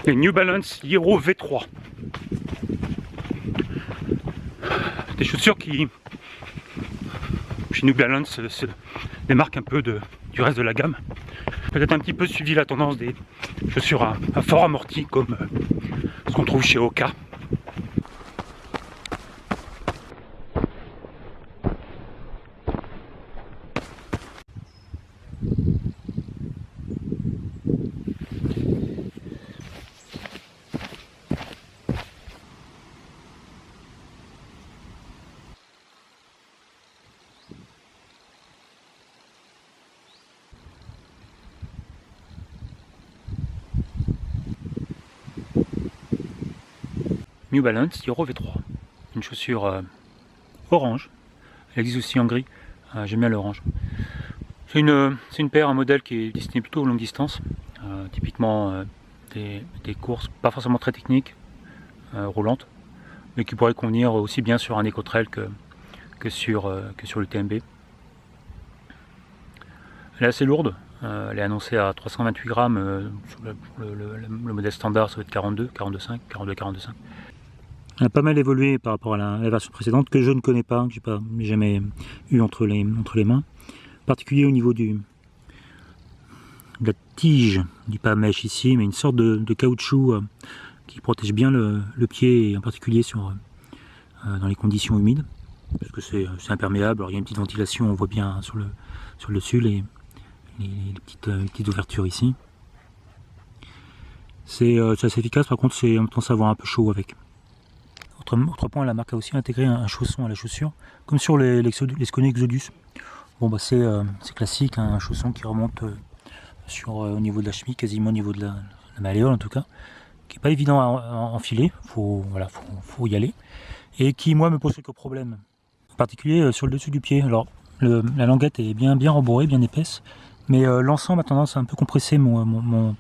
Les New Balance Hero V3. Des chaussures qui, chez New Balance, se démarquent un peu du reste de la gamme. Peut-être un petit peu suivi la tendance des chaussures à fort amorti comme ce qu'on trouve chez Hoka. New Balance Hero V3, une chaussure orange, elle existe aussi en gris, j'aime bien l'orange. C'est une paire, un modèle qui est destiné plutôt aux longues distances, typiquement des courses pas forcément très techniques, roulantes, mais qui pourraient convenir aussi bien sur un éco-trail que sur le TMB. Elle est assez lourde, elle est annoncée à 328 grammes, sur le modèle standard ça va être 42, 45, 42, 45. Elle a pas mal évolué par rapport à la version précédente que je ne connais pas, que je n'ai jamais eu entre les mains. En particulier au niveau de la tige, je dis pas mèche ici, mais une sorte de caoutchouc qui protège bien le pied, et en particulier dans les conditions humides, parce que c'est imperméable. Alors il y a une petite ventilation, on voit bien sur le dessus les petites ouvertures ici. C'est assez efficace, par contre c'est en même temps ça va avoir un peu chaud avec. Autre point, la marque a aussi intégré un chausson à la chaussure, comme sur les Skony Exodus. Bon bah c'est classique, hein, un chausson qui remonte au niveau de la cheville, quasiment au niveau de la malléole en tout cas, qui n'est pas évident à enfiler, faut y aller, et qui moi me pose quelques problèmes, en particulier sur le dessus du pied. Alors la languette est bien rembourrée, bien épaisse, mais l'ensemble a tendance à un peu compresser le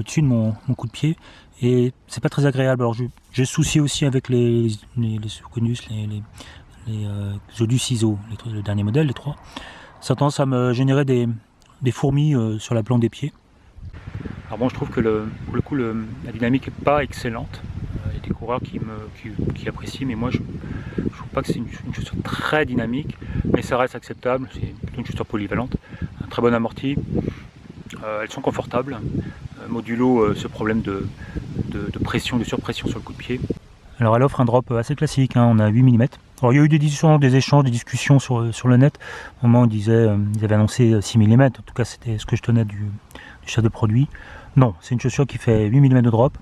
dessus de mon coup de pied, et c'est pas très agréable. Alors j'ai souci aussi avec les Soconus, les Exodus ISO, le dernier modèle, les 3. Ça a tendance à me générer des fourmis sur la plante des pieds. Alors bon, je trouve que pour le coup la dynamique n'est pas excellente. Il y a des coureurs qui apprécient, mais moi je trouve pas que c'est une chaussure très dynamique, mais ça reste acceptable. C'est plutôt une chaussure polyvalente, un très bon amorti. Elles sont confortables, modulo ce problème de pression, de surpression sur le coup de pied. Alors elle offre un drop assez classique, hein, on a 8 mm. Alors il y a eu des échanges, des discussions sur le net. Au moment où ils avaient annoncé 6 mm, en tout cas c'était ce que je tenais du chef de produit. Non, c'est une chaussure qui fait 8 mm de drop,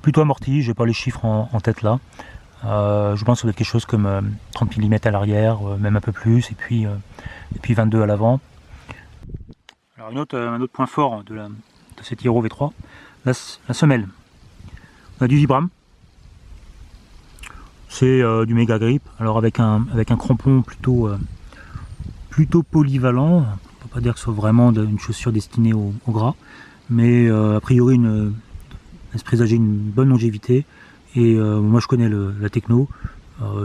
plutôt amorti, je n'ai pas les chiffres en tête là. Je pense que ça doit être quelque chose comme 30 mm à l'arrière, même un peu plus, et puis 22 à l'avant. Alors un autre point fort de cette Hero V3, la semelle. On a du Vibram. C'est du méga grip, alors avec un crampon plutôt polyvalent. On ne peut pas dire que ce soit vraiment une chaussure destinée au gras, mais a priori laisse présager une bonne longévité. Et moi je connais la techno,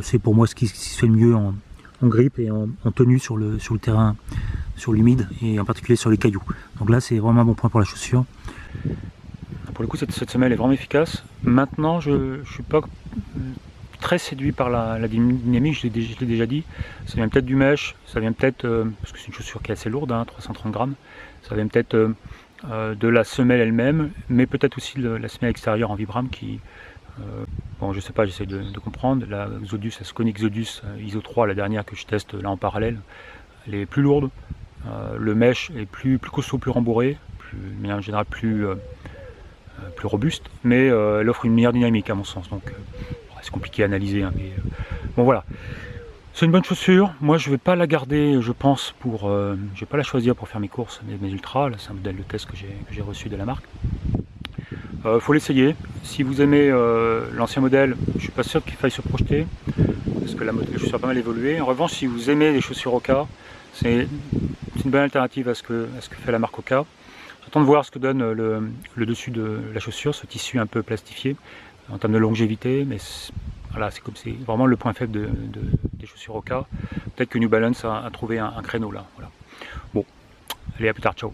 c'est pour moi ce qui se fait le mieux en grip et en tenue sur le terrain, sur l'humide et en particulier sur les cailloux. Donc là c'est vraiment un bon point pour la chaussure. Pour le coup cette semelle est vraiment efficace. Maintenant je ne suis pas très séduit par la dynamique, je l'ai déjà dit. Ça vient peut-être du mesh, ça vient peut-être, parce que c'est une chaussure qui est assez lourde, hein, 330 grammes, ça vient peut-être de la semelle elle-même, mais peut-être aussi la semelle extérieure en Vibram qui, bon je sais pas, j'essaie de comprendre. La Exodus, la Skony Exodus ISO 3, la dernière que je teste là en parallèle, elle est plus lourde, le mesh est plus costaud, plus rembourré, de manière générale plus robuste, mais elle offre une meilleure dynamique à mon sens, donc c'est compliqué à analyser, hein, mais bon voilà. C'est une bonne chaussure, moi je vais pas la garder, je pense, je vais pas la choisir pour faire mes courses, mes ultras, là c'est un modèle de test que j'ai reçu de la marque. Faut l'essayer, si vous aimez l'ancien modèle, je suis pas sûr qu'il faille se projeter, parce que la chaussure a pas mal évolué. En revanche, si vous aimez les chaussures Hoka, c'est une bonne alternative à ce que fait la marque Hoka. J'attends de voir ce que donne le dessus de la chaussure, ce tissu un peu plastifié, en termes de longévité, mais voilà, c'est vraiment le point faible des chaussures Hoka. Peut-être que New Balance a trouvé un créneau là. Voilà. Bon, allez, à plus tard, ciao.